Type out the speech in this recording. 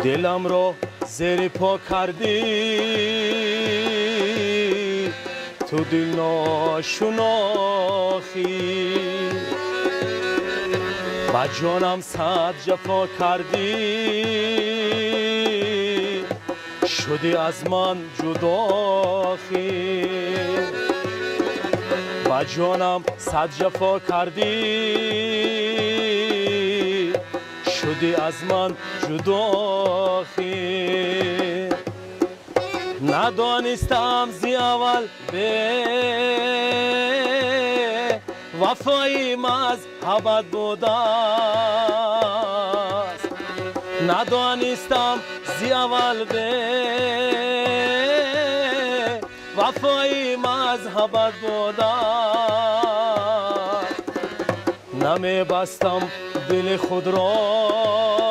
دلم را زیر پا کردی تو دل ناشناخی با جانم صد جفا کردی شدی از من جداخی با جانم صد جفا کردی شدی از من جداخی ندانستم زی اول به وفاییم از ابد بوده است ندانستم زی اول به وفاییم از ابد بوده است نمی بستم دل خود را